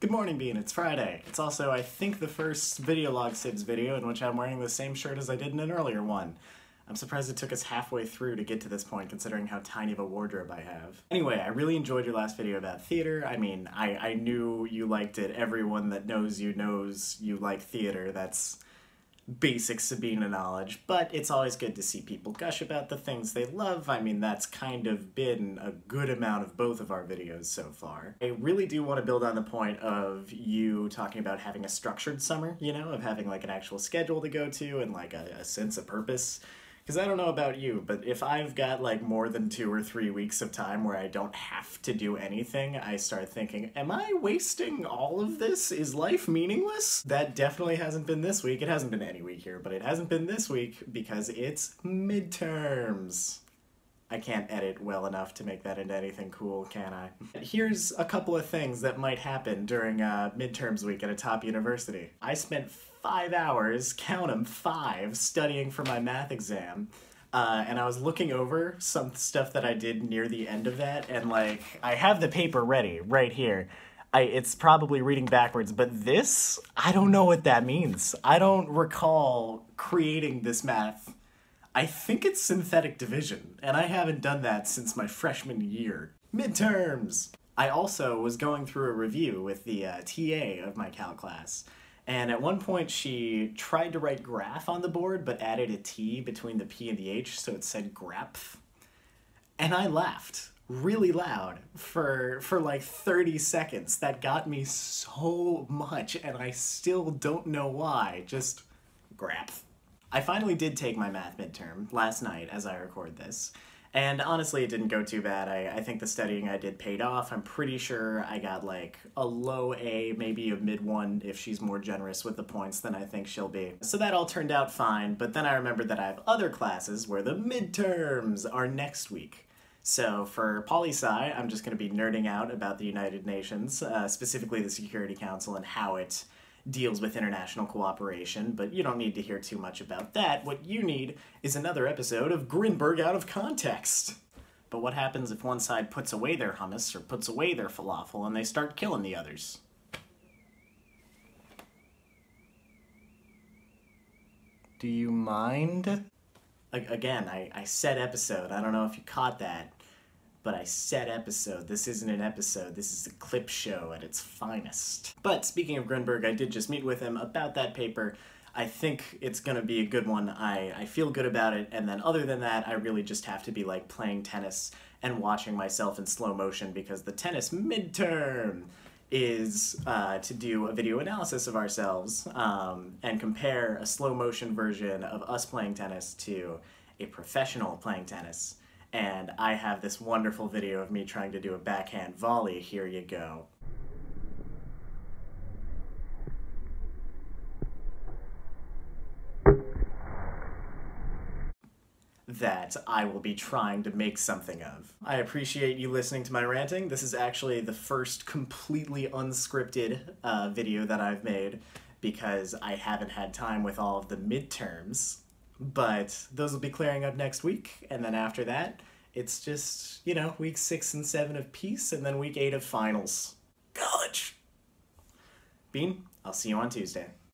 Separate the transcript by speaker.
Speaker 1: Good morning, Bean. It's Friday. It's also, I think, the first videologsibs video in which I'm wearing the same shirt as I did in an earlier one. I'm surprised it took us halfway through to get to this point, considering how tiny of a wardrobe I have. Anyway, I really enjoyed your last video about theater. I mean, I knew you liked it. Everyone that knows you like theater. That's basic Sabina knowledge, but it's always good to see people gush about the things they love. I mean, that's kind of been a good amount of both of our videos so far. I really do want to build on the point of you talking about having a structured summer, you know, of having like an actual schedule to go to and like a sense of purpose. Because I don't know about you, but if I've got like more than 2 or 3 weeks of time where I don't have to do anything, I start thinking, am I wasting all of this? Is life meaningless? That definitely hasn't been this week. It hasn't been any week here, but it hasn't been this week because it's midterms. I can't edit well enough to make that into anything cool, can I? Here's a couple of things that might happen during midterms week at a top university. I spent 5 hours, count 'em, 5, studying for my math exam. And I was looking over some stuff that I did near the end of that, and like, I have the paper ready, right here. It's probably reading backwards, but this, I don't know what that means. I don't recall creating this math. I think it's synthetic division, and I haven't done that since my freshman year. Midterms! I also was going through a review with the TA of my calc class, and at one point she tried to write graph on the board but added a T between the P and the H, so it said graph. And I laughed really loud for like 30 seconds. That got me so much, and I still don't know why. Just graph. I finally did take my math midterm last night as I record this, and honestly it didn't go too bad. I think the studying I did paid off. I'm pretty sure I got like a low A, maybe a mid 1 if she's more generous with the points than I think she'll be. So that all turned out fine, but then I remembered that I have other classes where the midterms are next week. So for poli-sci, I'm just going to be nerding out about the United Nations, specifically the Security Council and how it deals with international cooperation, but you don't need to hear too much about that. What you need is another episode of Grinberg Out of Context. But what happens if one side puts away their hummus or puts away their falafel and they start killing the others? Do you mind? Again, I said episode. I don't know if you caught that, but I said episode. This isn't an episode, this is a clip show at its finest. But speaking of Grinberg, I did just meet with him about that paper. I think it's gonna be a good one. I feel good about it, and then other than that, I really just have to be like playing tennis and watching myself in slow motion because the tennis midterm is to do a video analysis of ourselves and compare a slow motion version of us playing tennis to a professional playing tennis. And I have this wonderful video of me trying to do a backhand volley. Here you go. That I will be trying to make something of. I appreciate you listening to my ranting. This is actually the first completely unscripted video that I've made because I haven't had time with all of the midterms. But those will be clearing up next week, and then after that, it's just, you know, week 6 and 7 of peace, and then week 8 of finals. College! Bean, I'll see you on Tuesday.